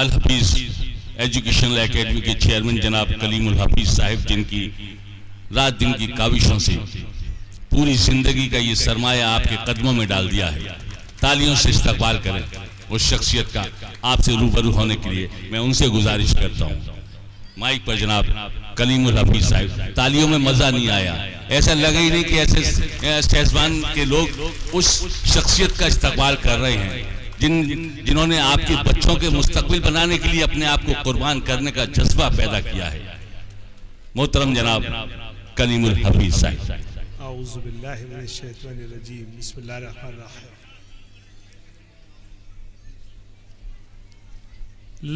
अल Hafeez educational academy के chairman जनाब कलीमुल हफीज़ साहिब, जिनकी रात दिन की काविशों से पूरी जिंदगी का ये सरमाया आपके कदमों में डाल दिया है। तालियों से इस्तकबाल करें उस शख्सियत का। आपसे रूबरू होने के लिए मैं उनसे गुजारिश करता हूँ। माइक पर जनाब कलीमुल हफीज़ साहिब। तालियों में मज़ा नहीं आया, ऐसा लगा ही नहीं कि ऐसे शहज़वान के लोग उस शख्सियत का इस्तकबाल कर रहे हैं जिन्होंने आपके बच्चों के मुस्तकबिल बनाने के लिए अपने आप को कुर्बान करने का जज्बा पैदा किया है। मोहतरम जनाब कलीमुल हफीज़ साहिब। औज़ु बिल्लाहि मिनश शैतानिर रजीम, बिस्मिल्लाहिर रहमानिर रहीम।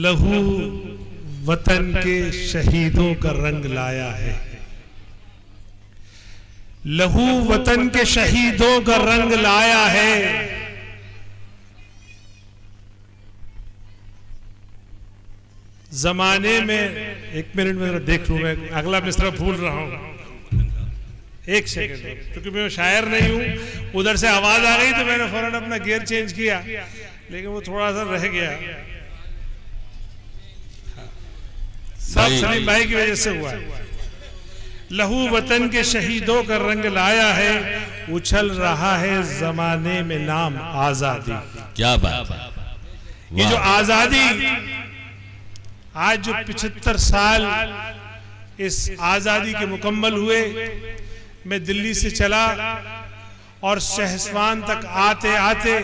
लहू वतन के शहीदों का रंग लाया है, लहू वतन के शहीदों का रंग लाया है। जमाने में, एक मिनट में देख लूं, मैं अगला मिसरा भूल रहा हूं, एक सेकंड, क्योंकि मैं शायर नहीं हूं। उधर से आवाज आ गई तो मैंने फौरन अपना गियर चेंज किया, लेकिन वो थोड़ा सा रह गया। सब सलीम भाई की वजह से हुआ है। लहू वतन के शहीदों का रंग लाया है, उछल रहा है जमाने में नाम आजादी। क्या बात है। ये जो आजादी, आज जो 75 साल इस आजादी के मुकम्मल हुए, मैं दिल्ली से चला और शहसवान तक आते आते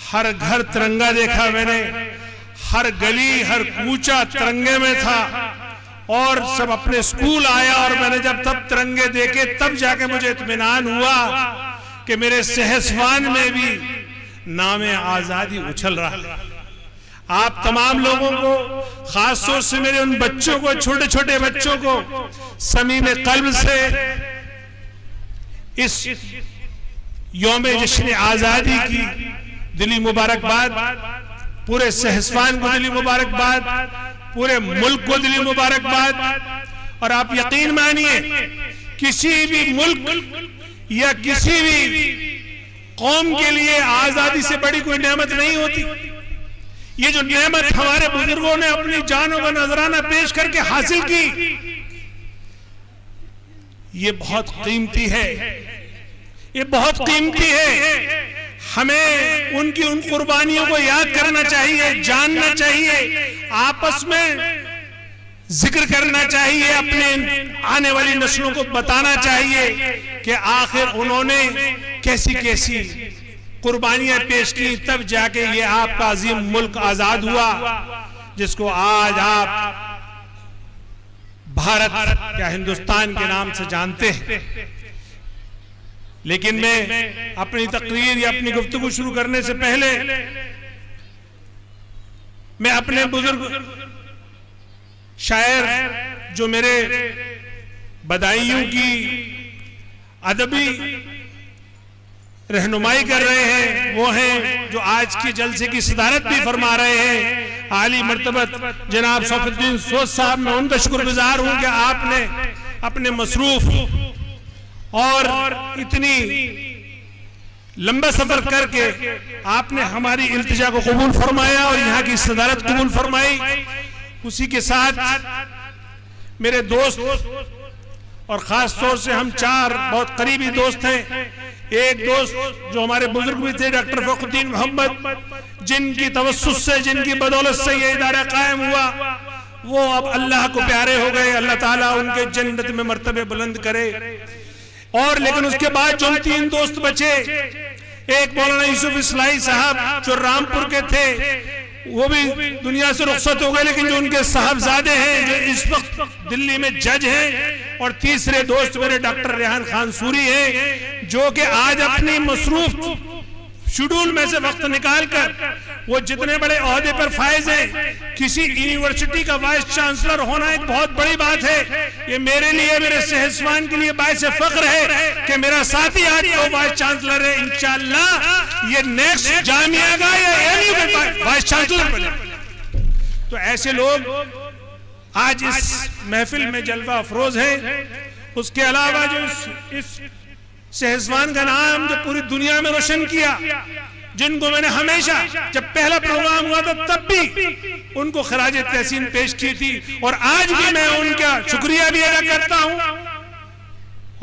हर घर तिरंगा देखा मैंने, हर गली हर कूचा तिरंगे में था। और सब अपने स्कूल आया और मैंने जब तब तिरंगे देखे तब जाके मुझे इत्मीनान हुआ कि मेरे शहसवान में भी नामे आजादी उछल रहा है। आप तमाम लोगों को, खास तौर से मेरे उन बच्चों को, छोटे छोटे बच्चों को समीम कल्ब से इस यौम जश्न आजादी की दिली मुबारकबाद, पूरे शहसवान को दिली मुबारकबाद, पूरे मुल्क को दिली मुबारकबाद। और आप यकीन मानिए, किसी भी मुल्क या किसी भी कौम के लिए आजादी से बड़ी कोई नेमत नहीं होती। ये जो नेमत हमारे बुजुर्गों ने अपनी जानों का नजराना पेश करके हासिल की, ये बहुत कीमती है, ये बहुत कीमती है। हमें उनकी उन कुर्बानियों को याद करना चाहिए, जानना चाहिए, आपस में जिक्र करना चाहिए, अपने आने वाली नस्लों को बताना चाहिए कि आखिर उन्होंने कैसी कैसी कुर्बानियां पेश की, तब जाके ये आपका अजीम मुल्क आजाद हुआ, जिसको आज आप भारत या हिंदुस्तान के नाम से जानते हैं। लेकिन मैं अपनी तकरीर या अपनी गुफ्तगू शुरू करने से पहले मैं अपने बुजुर्ग शायर जो मेरे बदायूं की अदबी रहनुमाई कर रहे हैं, वो हैं जो आज की जलसे की सदारत भी फरमा रहे हैं, आली मर्तबत जनाब सौफुद्दीन सोज साहब। मैं उनका शुक्रगुजार हूं कि आपने अपने मसरूफ और इतनी लंबा सफर करके आपने हमारी इल्तिजा को कबूल फरमाया और यहाँ की सदारत कबूल फरमाई। उसी के साथ मेरे दोस्त और खास तौर से हम चार बहुत करीबी दोस्त हैं। एक दोस्त जो हमारे बुजुर्ग भी थे, डॉक्टर फखरुद्दीन मोहम्मद, जिनकी तवस्सुस से, जिनकी बदौलत से ये इदारा कायम हुआ, वो अब अल्लाह को प्यारे हो गए। अल्लाह ताला उनके जन्नत में मर्तबे बुलंद करे। और लेकिन उसके बाद जो 3 दोस्त बचे, एक मौलाना यूसुफ इस्लाही साहब जो रामपुर के थे, वो भी दुनिया से रुखसत हो गए, लेकिन जो उनके साहबजादे हैं जो इस वक्त दिल्ली में जज हैं। और तीसरे दोस्त मेरे डॉक्टर रेहान खान सूरी हैं, जो कि आज अपनी मसरूफ शेड्यूल में से वक्त निकालकर वो जितने बड़े ओहदे पर फायज हैं। किसी यूनिवर्सिटी का वाइस चांसलर होना एक बहुत बड़ी बात है। ये मेरे लिए, मेरे शहसवान के लिए बाइस फख्र है कि मेरा साथी आज वो वाइस चांसलर है। इंशाअल्लाह ये नेक्स्ट जामिया का या एमयू का वाइस चांसलर बने। तो ऐसे लोग आज इस महफिल में जलवा अफरोज हैं। उसके अलावा जो इस शहसवान का नाम जो पूरी दुनिया में रोशन किया, जिनको मैंने हमेशा, जब पहला प्रोग्राम हुआ था तब भी उनको खराज तहसीन पेश की थी, और आज भी मैं उनका शुक्रिया भी अदा करता हूं।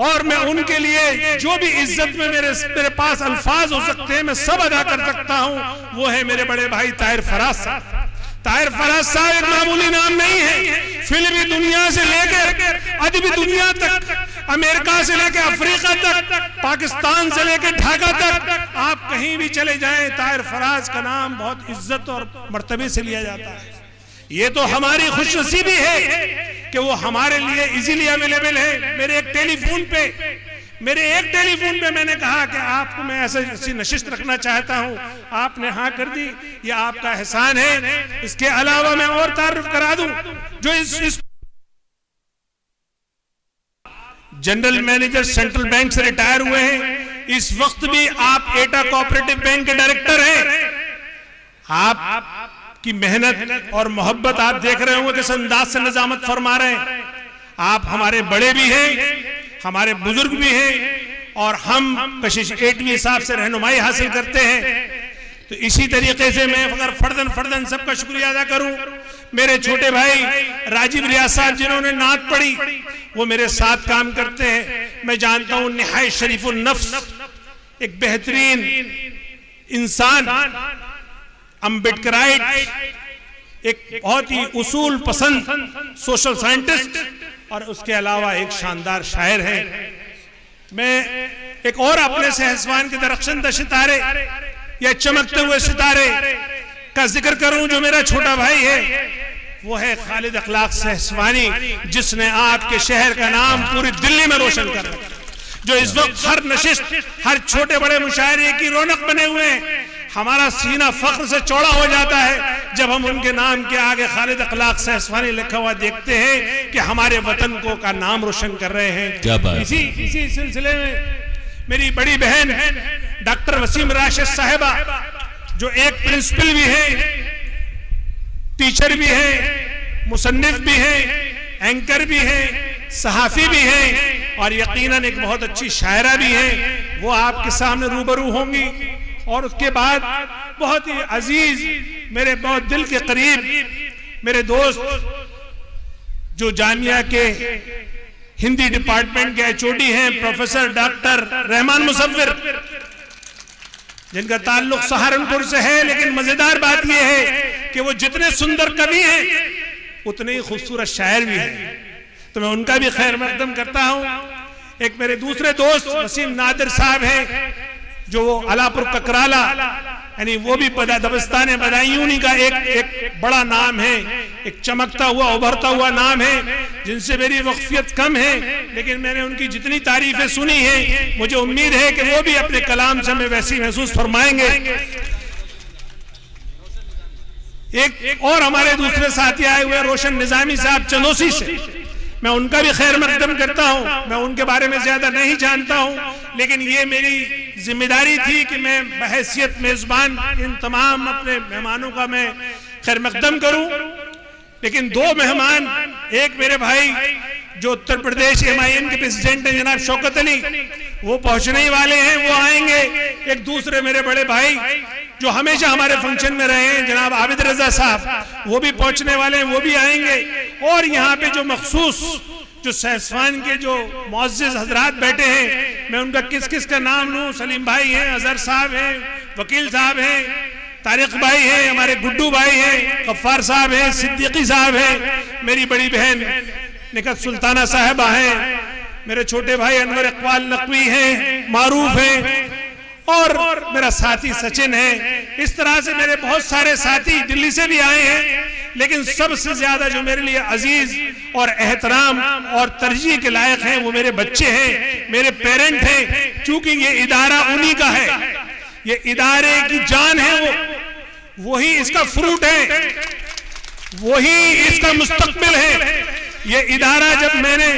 और मैं उनके लिए जो भी इज्जत में मेरे पास अल्फाज हो सकते हैं मैं सब अदा कर सकता हूं। वो है मेरे बड़े भाई ताहिर फराज साहब। ताहिर फराज साहब एक मामूली नाम नहीं है। फिल्मी दुनिया से लेकर अदबी दुनिया तक, अमेरिका से लेकर अफ्रीका तक, पाकिस्तान से लेकर ढाका तक, आप कहीं भी चले जाएं ताहिर फराज का नाम बहुत इज्जत और मर्तबे से लिया जाता है। ये तो हमारी खुशनसीबी है कि वो हमारे लिए इजीली अवेलेबल है। मेरे एक टेलीफोन पे मैंने कहा कि आपको मैं ऐसी नशिस्त रखना चाहता हूं, आपने हाँ कर दी, ये आपका एहसान है। इसके अलावा मैं और तारुफ करा दूं, जो इस जनरल मैनेजर सेंट्रल बैंक से रिटायर हुए हैं, इस वक्त भी आप एटा कोऑपरेटिव बैंक के डायरेक्टर हैं। आप की मेहनत और मोहब्बत आप देख रहे होंगे किस अंदाज से निजामत फरमा रहे हैं। आप हमारे बड़े भी हैं, हमारे बुजुर्ग भी हैं, और हम कशिश एटवी साहब से रहनुमाई हासिल करते हैं। तो इसी तरीके से मैं अगर फर्दन सबका शुक्रिया अदा करूं, मेरे छोटे भाई राजीव रियाज साहब जिन्होंने नात पढ़ी, वो मेरे साथ काम करते हैं। मैं जानता हूं निहायत शरीफुल नफ्स, एक बेहतरीन इंसान, अम्बेडकराइट, एक बहुत ही उसूल पसंद सोशल साइंटिस्ट, और उसके अलावा एक शानदार शायर है। मैं एक और अपने सहसवान के दरख्शंदा सितारे या चमकते हुए सितारे का जिक्र करूं जो मेरा छोटा भाई है, वो है खालिद अखलाक सहसवानी, जिसने आपके शहर का नाम पूरी दिल्ली में रोशन कर रखा, जो इस वक्त हर नशिस्त, हर छोटे बड़े मुशायरे की रौनक बने हुए हैं। हमारा सीना फख्र से चौड़ा हो जाता है जब हम उनके नाम के आगे खालिद अखलाक सहसवानी लिखा हुआ देखते हैं कि हमारे वतन को का नाम रोशन कर रहे हैं। क्या बात। इसी सिलसिले में मेरी बड़ी बहन डॉक्टर वसीम राशिद साहिबा, जो एक प्रिंसिपल भी है, टीचर भी है, मुसन्निफ भी है, एंकर भी है, सहाफी भी है, और यकीनन एक बहुत अच्छी शायरा भी है। वो आपके सामने रूबरू होंगी। और उसके बाद बहुत ही अजीज, मेरे बहुत दिल के करीब मेरे दोस्त, जो जामिया के हिंदी डिपार्टमेंट के एचओडी हैं, प्रोफेसर डॉक्टर रहमान मुसव्विर, जिनका ताल्लुक सहारनपुर से है। लेकिन मजेदार बात यह है कि वो जितने सुंदर कवि हैं उतने ही खूबसूरत शायर भी हैं। तो मैं उनका भी खैर मकदम करता हूं। एक मेरे दूसरे दोस्त वसीम नादिर साहब हैं, जो अलापुर ककराला, यानी वो भी दबस्तान बदायूनी का एक बड़ा नाम है, एक चमकता हुआ उभरता हुआ नाम है, जिनसे मेरी वक्फियत कम है, लेकिन मैंने उनकी जितनी तारीफें सुनी हैं, मुझे उम्मीद है कि वो भी अपने कलाम से हमें वैसी महसूस फरमाएंगे। एक और हमारे दूसरे साथी आए हुए रोशन निजामी साहब चंदोसी से, मैं उनका भी खैर मकदम करता हूं। मैं उनके बारे में ज्यादा नहीं जानता हूं, लेकिन ये मेरी जिम्मेदारी थी कि मैं बहैसियत मेजबान इन तमाम अपने मेहमानों का मैं खैर मकदम करूं। लेकिन दो मेहमान, एक मेरे भाई जो उत्तर प्रदेश MIM के प्रेसिडेंट हैं जनाब शौकत अली, वो पहुंचने ही वाले हैं, वो आएंगे। एक दूसरे मेरे बड़े भाई जो हमेशा हमारे फंक्शन में रहे हैं जनाब आबिद रजा साहब, वो भी पहुंचने वाले हैं, वो भी आएंगे। और यहाँ पे जो मखसूस जो सहसवान के जो मुअज़्ज़िज़ हजरात बैठे हैं, मैं उनका किस किस का नाम लूं। सलीम भाई हैं, अजहर साहब हैं, वकील साहब हैं, तारिक भाई हैं, हमारे गुड्डू भाई हैं, गफ्फार साहब हैं, सिद्दीकी साहब हैं, मेरी बड़ी बहन निकत सुल्ताना साहिबा हैं, मेरे छोटे भाई अनवर इकबाल नकवी हैं, मारूफ हैं, और मेरा साथी सचिन है। इस तरह से मेरे बहुत सारे साथी दिल्ली से भी आए हैं, लेकिन सबसे ज्यादा जो मेरे लिए अजीज और एहतराम और तरजीह के लायक हैं वो मेरे बच्चे हैं, मेरे पेरेंट हैं। क्योंकि ये इदारा उन्हीं का है, ये इदारे की जान है, वही इसका फ्रूट है, वही इसका मुस्तकबिल है। ये इदारा जब मैंने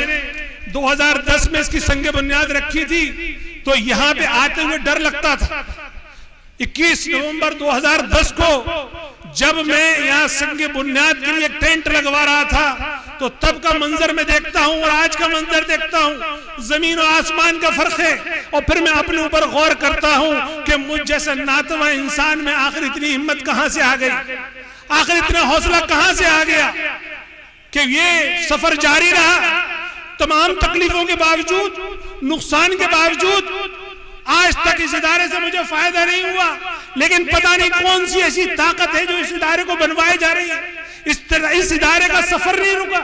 2010 में इसकी संग बुनियाद रखी थी तो यहां पे आते हुए डर लगता था। 21 नवंबर 2010 को जब मैं यहाँ संग बुनियाद के लिए टेंट लगवा रहा था तो तब का मंजर मैं देखता हूँ और आज का मंजर देखता हूँ, जमीन और आसमान का फर्क है। और फिर मैं अपने ऊपर गौर करता हूँ कि मुझ जैसा नातवा इंसान में आखिर इतनी हिम्मत कहां से आ गई, आखिर इतना हौसला कहां से आ गया कि ये सफर जारी रहा, तमाम तकलीफों के बावजूद, नुकसान के बावजूद। आज तक इस इदारे से मुझे फायदा नहीं हुआ, लेकिन पता नहीं कौन सी ऐसी ताकत है जो इस इदारे को बनवाई जा रही है। इस इदारे का सफर नहीं रुका,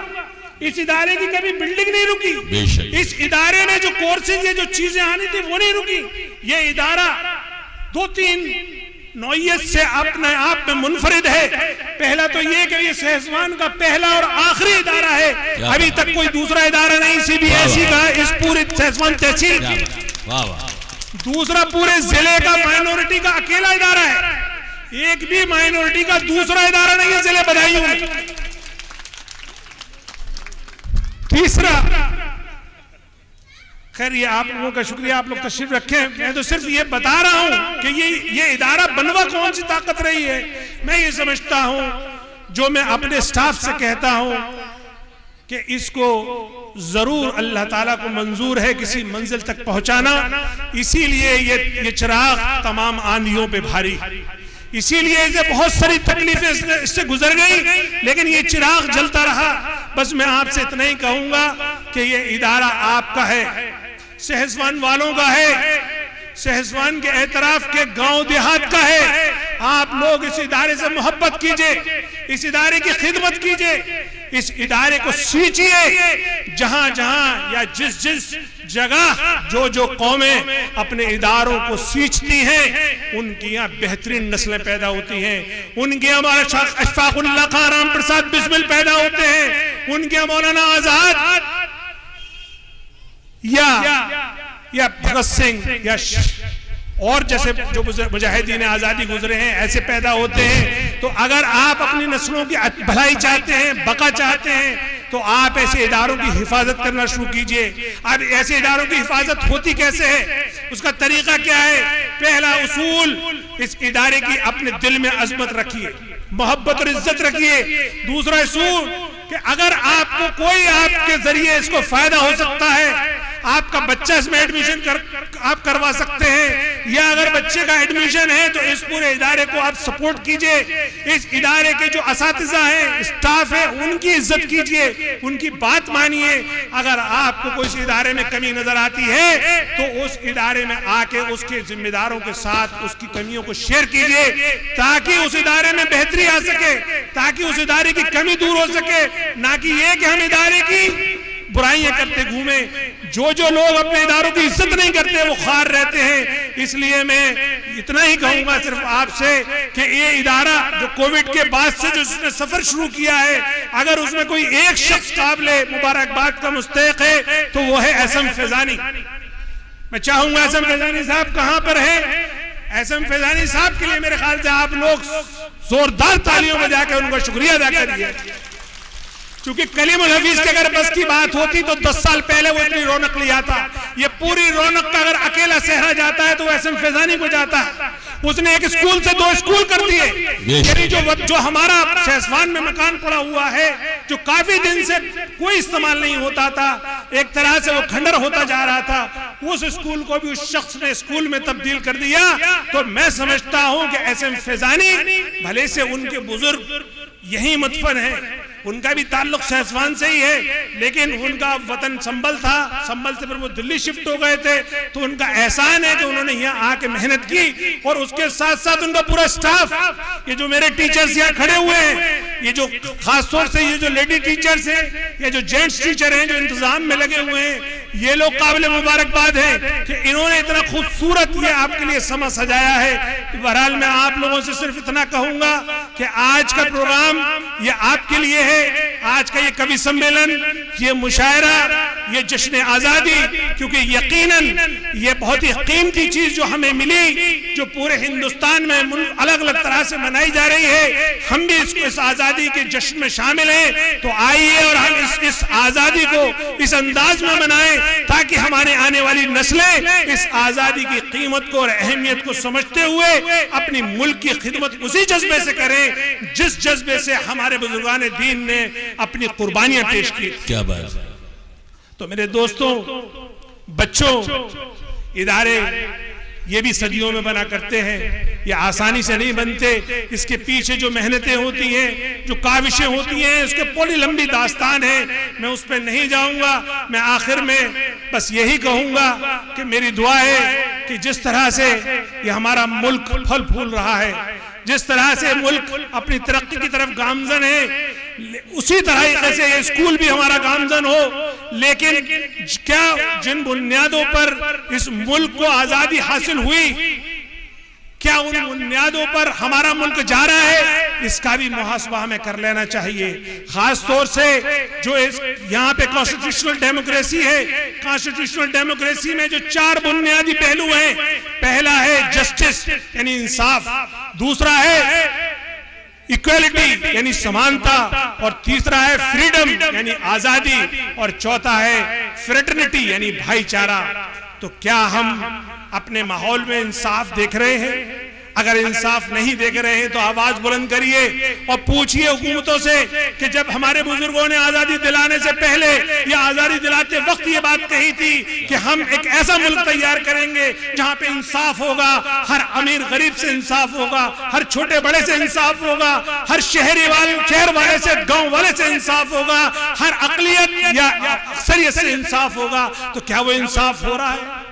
इस इदारे की कभी बिल्डिंग नहीं रुकी, इस इदारे में जो कोर्सेज, ये जो चीजें आनी थी वो नहीं रुकी। ये इदारा 2-3 नौयत से अपने आप में मुनफरिद है। पहला तो ये कि ये सहसवान का पहला और आखिरी इदारा है, अभी तक कोई दूसरा इदारा नहीं CBSE का इस पूरे सहसवान तहसील की। दूसरा पूरे जिले का माइनॉरिटी का अकेला इदारा है, एक भी माइनॉरिटी का दूसरा इदारा नहीं है जिले बधाइयों में। तीसरा, खैर ये आप लोगों का शुक्रिया, आप लोग तशरीफ रखें। मैं तो सिर्फ ये बता रहा हूं कि ये इदारा बनवा कौन सी ताकत रही है। मैं ये समझता हूं, जो मैं अपने स्टाफ से कहता हूं कि इसको जरूर अल्लाह ताला को मंजूर है किसी मंजिल तक पहुंचाना। इसीलिए ये चिराग तमाम आंधियों पे भारी, इसीलिए इसे बहुत सारी तकलीफें इससे गुजर गई, लेकिन ये चिराग जलता रहा। बस मैं आपसे इतना ही कहूंगा कि ये इदारा आपका है, सहसवान वालों का है, सहसवान के एतराफ के गांव देहात का है। आप लोग इस इदारे से मोहब्बत कीजिए, इस इदारे की खिदमत कीजिए, इस इदारे को सींचिए। जहां जहां या जिस जिस जगह जो कौमें अपने इदारों को सींचती हैं, उनकी यहाँ बेहतरीन नस्लें पैदा होती हैं। उनके यहाँ मौलाना अशफाकुल्लाह खां राम प्रसाद बिस्मिल पैदा होते हैं, उनके यहाँ मौलाना आजाद या भगत सिंह या और जैसे जो मुजाहिदीन आजादी गुजरे हैं, ऐसे पैदा होते हैं। तो अगर आप अपनी नस्लों की भलाई चाहते हैं, बका चाहते हैं, तो आप ऐसे इदारों की हिफाजत करना शुरू कीजिए। अब ऐसे इदारों की हिफाजत होती कैसे है, उसका तरीका क्या है? पहला उसूल, इस इदारे की अपने दिल में अजमत रखिए, मोहब्बत और इज्जत रखिए। दूसरा उसूल कि अगर आपको कोई आपके जरिए इसको फायदा हो सकता है, आपका बच्चा इसमें एडमिशन आप करवा सकते हैं, या अगर बच्चे का एडमिशन है तो इस पूरे इदारे को आप सपोर्ट कीजिए। इस इदारे के जो असातिज़ा हैं, स्टाफ है, उनकी इज्जत कीजिए, उनकी बात मानिए। अगर आपको कोई इस इदारे में कमी नजर आती है तो उस इदारे में आके उसके जिम्मेदारों के साथ उसकी कमियों को शेयर कीजिए, ताकि उस इदारे में बेहतरी आ सके, ताकि उस इदारे की कमी दूर हो सके। ना कि ये कि हम इदारे की बुराइयां करते घूमे। जो लोग अपने इदारों की इज्जत नहीं करते वो खार रहते हैं। इसलिए मैं इतना ही कहूंगा सिर्फ आपसे कि ये इदारा जो कोविड के बाद से जो इसने सफर शुरू किया है, अगर उसमें कोई एक शख्स काबिले मुबारकबाद का मुस्तहिक है तो वो है एसएम फैजानी। मैं चाहूंगा एसएम फैजानी साहब कहां पर है? एसएम फैजानी साहब के लिए मेरे ख्याल से आप लोग जोरदार तालियों में जाकर उनका शुक्रिया अदा करिए, क्योंकि कलीमुल हफीज की अगर बस की बात होती तो 10 साल पहले वो इतनी रौनक ले आता। ये पूरी रौनक का अगर अकेला सहरा जाता है तो एसएम फैजानी को जाता है। उसने एक स्कूल से 2 स्कूल कर दिए। यानी जो हमारा सहसवान में मकान पड़ा हुआ है, जो काफी दिन से कोई इस्तेमाल नहीं होता था, एक तरह से वो खंडर होता जा रहा था, उस स्कूल को भी उस शख्स ने स्कूल में तब्दील कर दिया। तो मैं समझता हूं कि एसएम फैजानी भले से उनके बुजुर्ग यही मदफन है, उनका भी ताल्लुक सहसवान से ही है, लेकिन उनका वतन संभल था, संभल से फिर वो दिल्ली शिफ्ट हो गए थे। तो उनका एहसान है कि उन्होंने यहाँ आके मेहनत की, और उसके साथ साथ उनका पूरा स्टाफ, ये जो मेरे टीचर्स यहाँ खड़े हुए हैं, ये जो खासतौर से ये जो लेडी टीचर्स हैं, ये जो जेंट्स टीचर हैं जो इंतजाम में लगे हुए हैं, ये लोग काबिल मुबारकबाद है कि इन्होंने इतना खूबसूरत ये आपके लिए समा सजाया है। बहरहाल मैं आप लोगों से सिर्फ इतना कहूंगा कि आज का प्रोग्राम ये आपके लिए है। आज का ये कवि सम्मेलन, ये मुशायरा, ये जश्न आजादी क्योंकि यकीनन ये बहुत ही कीमती चीज जो हमें मिली, जो पूरे हिंदुस्तान में अलग अलग तरह से मनाई जा रही है, हम भी इस आजादी के जश्न में शामिल हैं। तो आइए और हम इस आजादी को इस अंदाज में मनाएं ताकि हमारे आने वाली नस्लें इस आजादी की कीमत को और अहमियत को समझते हुए अपनी मुल्क की खिदमत उसी जज्बे से करें जिस जज्बे से हमारे बुजुर्गान दीन ने अपनी कुर्बानियां पेश की। क्या बात। तो मेरे दोस्तों, बच्चों, इदारे ये भी सदियों में बना करते हैं, ये आसानी से नहीं बनते। इसके पीछे जो मेहनतें होती हैं, जो काविशें होती हैं, उसके बड़ी लंबी दास्तान है। मैं उस पर नहीं जाऊंगा। मैं आखिर में बस यही कहूंगा कि मेरी दुआ है कि जिस तरह से ये हमारा मुल्क फल फूल रहा है, जिस तरह से मुल्क अपनी तरक्की की तरफ गामजन है, उसी तरह से ये स्कूल भी हमारा गामजन हो। लेकिन क्या जिन बुनियादों पर इस मुल्क को आजादी हासिल हुई, क्या उन बुनियादों पर हमारा मुल्क जा रहा है, इसका भी मुहासबा हमें कर लेना चाहिए। खास तौर से जो यहाँ पे कॉन्स्टिट्यूशनल डेमोक्रेसी है, कॉन्स्टिट्यूशनल डेमोक्रेसी में जो 4 बुनियादी पहलू हैं, पहला है जस्टिस यानी इंसाफ, दूसरा है इक्वालिटी यानी समानता, और तीसरा है फ्रीडम यानी आजादी, और चौथा है फ्रेटर्निटी यानी भाईचारा। तो क्या हम अपने माहौल में इंसाफ देख रहे हैं? अगर इंसाफ नहीं देख रहे हैं तो आवाज बुलंद करिए और पूछिए हुकूमतों से कि जब हमारे बुजुर्गों ने आजादी दिलाने से पहले या आजादी दिलाते वक्त ये बात कही थी कि हम एक ऐसा मुल्क तैयार करेंगे जहां पे इंसाफ होगा, हर अमीर गरीब से इंसाफ होगा, हर छोटे बड़े से इंसाफ होगा, हर शहर वाले से गांव वाले से इंसाफ होगा, हर अकलियत या अक्सरियत से इंसाफ होगा, तो क्या वो इंसाफ हो रहा है?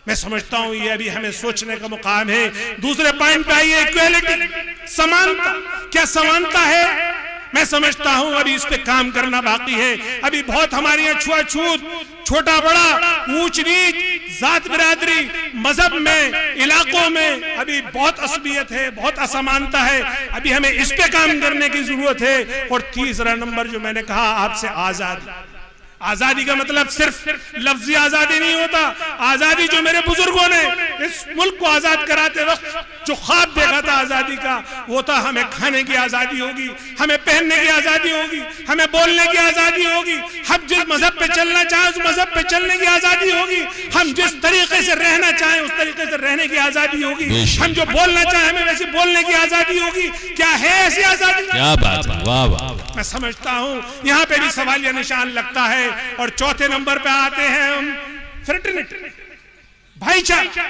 मैं समझता हूं ये अभी हमें सोचने का मुकाम है। दूसरे पॉइंट पे आइए, इक्वालिटी, समानता। क्या समानता है? मैं समझता हूं अभी इस पे काम करना बाकी है। अभी बहुत हमारे यहाँ छुआछूत, छोटा बड़ा, ऊंच नीच, जात बिरादरी, मजहब में, इलाकों में अभी बहुत असबियत है, बहुत असमानता है। अभी हमें इस पे काम करने की जरूरत है। और तीसरा नंबर जो मैंने कहा आपसे, आजादी। आजादी का मतलब सिर्फ लफ्जी आजादी नहीं होता। आजादी जो मेरे बुजुर्गों ने इस मुल्क को आजाद कराते वक्त जो ख्वाब देखा था आजादी का, वो था हमें खाने की आजादी होगी, हमें पहनने की आजादी होगी, हमें बोलने की आजादी होगी, हम जिस मजहब पे चलना चाहें उस मजहब पे चलने की आजादी होगी, हम जिस तरीके से रहना चाहें उस तरीके से रहने की आजादी होगी, हम जो बोलना चाहें हमें वैसे बोलने की आजादी होगी। क्या है ऐसी आजादी? क्या बात है, वाह वाह। मैं समझता हूँ यहाँ पे भी सवालिया निशान लगता है। और चौथे नंबर पे आते हैं हम, फ्रेटर्निटी, भाईचारा।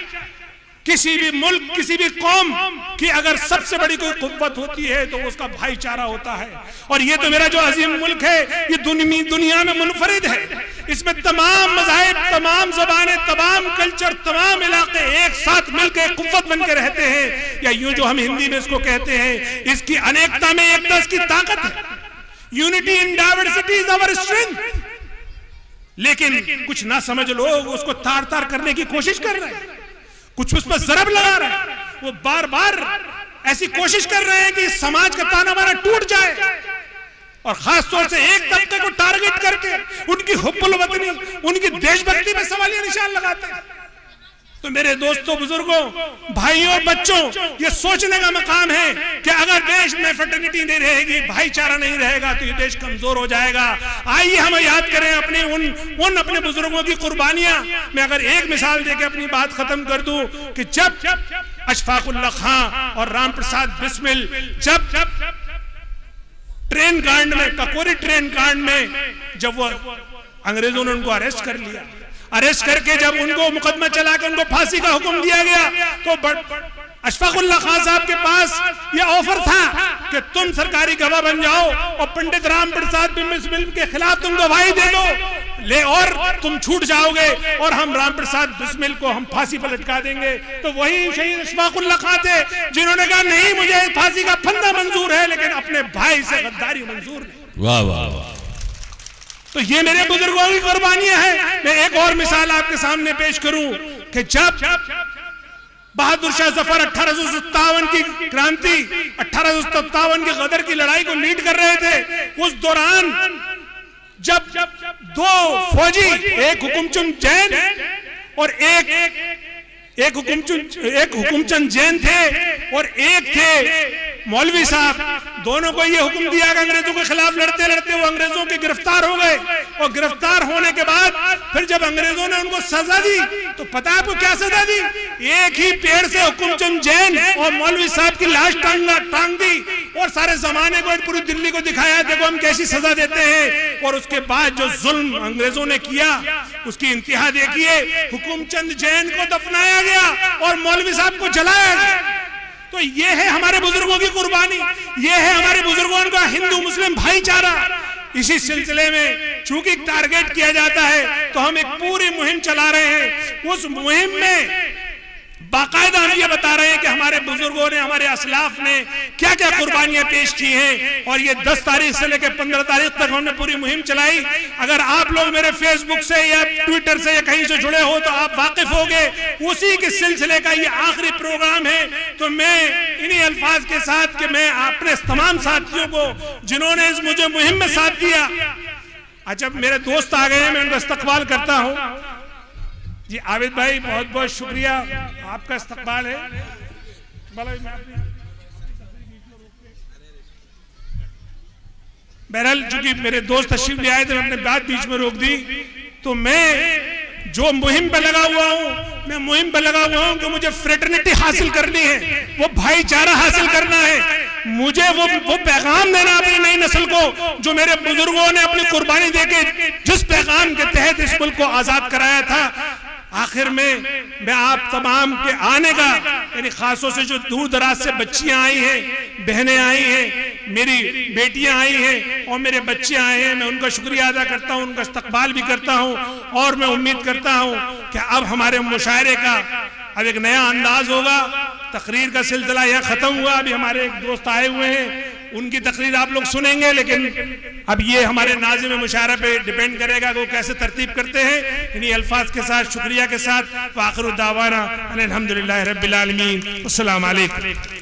किसी भी मुल्क, किसी भी कौम की अगर सबसे बड़ी कोई कुव्वत होती है तो उसका भाईचारा होता है। और ये तो मेरा जो अजीम मुल्क है, ये दुनिया में मुनफरिद है। इसमें तमाम मज़ाहिब, तमाम ज़बानें, तमाम कल्चर, तमाम इलाके एक साथ मिलकर कुव्वत बनकर रहते हैं, या यूं जो हम हिंदी में इसको कहते हैं, इसकी अनेकता में एकता इसकी ताकत है। Unity in diversity is our strength. लेकिन कुछ ना समझ लोग उसको तार तार करने की कोशिश कर रहे हैं, कुछ उस पर जरब लगा रहे हैं, वो बार बार ऐसी कोशिश कर रहे हैं कि समाज का ताना बाना टूट जाए, और खास तौर से एक तबके को टारगेट करके उनकी हुब्बुल वतनी, उनकी देशभक्ति में सवालिया निशान लगाते हैं। तो मेरे दोस्तों, बुजुर्गों, भाइयों, बच्चों, ये सोचने का मकाम है कि अगर देश में फ्रेटर्निटी नहीं रहेगी, भाईचारा नहीं रहेगा, तो ये देश कमजोर हो जाएगा। आइए हम याद करें अपने उन अपने बुजुर्गों की कुर्बानियां। मैं अगर एक मिसाल देके अपनी बात खत्म कर दूं कि जब अशफाकुल्लाह खां और राम प्रसाद बिस्मिल जब ट्रेन कांड में, ककोरी ट्रेन कांड में, जब वो अंग्रेजों ने उनको अरेस्ट कर लिया, अरेस्ट करके जब उनको मुकदमा चला के उनको फांसी का हुक्म दिया गया, तो अशफाकुल्लाह खान साहब के पास यह ऑफर था कि तुम सरकारी गवाह बन जाओ और पंडित राम प्रसाद बिस्मिल के खिलाफ तुम गवाही दे दो, ले और तुम छूट जाओगे और हम राम प्रसाद बिस्मिल को हम फांसी पर लटका देंगे। तो वही शहीद अशफाकुल्लाह खान थे जिन्होंने कहा नहीं, मुझे फांसी का फंदा मंजूर है लेकिन अपने भाई से गद्दारी मंजूर नहीं। वाह वाह वाह। तो ये मेरे बुजुर्गों की कुर्बानियां हैं। मैं एक और मिसाल आपके सामने पेश करूं कि जब बहादुर शाह जफर 1857 की क्रांति, 1857 की गदर की लड़ाई को लीड कर रहे थे, उस दौरान जब दो फौजी, एक हुकुमचंद जैन और एक हुकुमचंद जैन थे और एक थे मौलवी साहब। दोनों को ये हुक्म दिया कि अंग्रेजों के खिलाफ लड़ते लड़ते वो अंग्रेजों के गिरफ्तार हो गए, और गिरफ्तार होने के बाद फिर जब अंग्रेजों ने उनको सजा दी तो पता है आपको क्या सजा दी? एक ही पेड़ से हुकुमचंद जैन और मौलवी साहब की लाश टांग दी और सारे जमाने को, पूरी दिल्ली को दिखाया देखो हम कैसी सजा देते हैं। और उसके बाद जो जुल्म अंग्रेजों ने किया उसकी इंतहा देखिए, हुकुमचंद जैन को दफनाया गया और मौलवी साहब को जलाया गया। तो ये है हमारे बुजुर्गों की कुर्बानी, ये है हमारे बुजुर्गों का हिंदू मुस्लिम भाईचारा। इसी सिलसिले में चूंकि टारगेट किया जाता है तो हम एक पूरी मुहिम चला रहे हैं। उस मुहिम में बाकायदा हम ये बता रहे हैं कि हमारे बुजुर्गों ने, हमारे असलाफ ने क्या क्या कुर्बानियां पेश की हैं, और ये 10 तारीख से लेकर 15 तारीख तक हमने पूरी मुहिम चलाई। अगर आप लोग मेरे फेसबुक से या ट्विटर से या कहीं से जुड़े हो तो आप वाकिफ होंगे, उसी के सिलसिले का ये आखिरी प्रोग्राम है। तो मैं इन्हीं अल्फाज के साथ कि मैं अपने तमाम साथियों को जिन्होंने इस मुझे मुहिम में साथ दिया, अच्छा मेरे दोस्त आ गए हैं, मैं उनका इस्तकबाल करता हूँ। जी आबिद भाई बहुत बहुत शुक्रिया, आपका इस्तकबाल है। बहरहाल चूंकि मेरे दोस्त तशरीफ ले आए थे, मैं अपने बात बीच में रोक दी। तो मैं जो मुहिम पे लगा हुआ हूँ, मैं मुहिम पे लगा हुआ हूँ कि मुझे फ्रेटर्निटी हासिल करनी है, वो भाईचारा हासिल करना है, मुझे वो पैगाम देना अपनी नई नस्ल को जो मेरे बुजुर्गों ने अपनी कुर्बानी देके जिस पैगाम के तहत इस मुल्क को आजाद कराया था। आखिर में मैं आप तमाम के आने का, यानी खासों से जो दूर दराज से बच्चियां आई हैं, बहनें आई हैं, मेरी बेटियां आई हैं और मेरे बच्चे आए हैं, मैं उनका शुक्रिया अदा करता हूं, उनका इस्तकबाल भी करता हूं। और मैं उम्मीद करता हूं कि अब हमारे मुशायरे का अब एक नया अंदाज होगा। तकरीर का सिलसिला यहाँ खत्म हुआ, अभी हमारे एक दोस्त आए हुए हैं, उनकी तकरीर आप लोग सुनेंगे, लेकिन अब ये हमारे नाज़िम मुशायरा पे डिपेंड करेगा कि वो कैसे तरतीब करते हैं। इन्हीं अल्फाज के साथ, शुक्रिया के साथ, वाखिरु दावाना अनिल हम्दुलिल्लाहि रब्बिल आलमीन, अस्सलामु अलैकुम।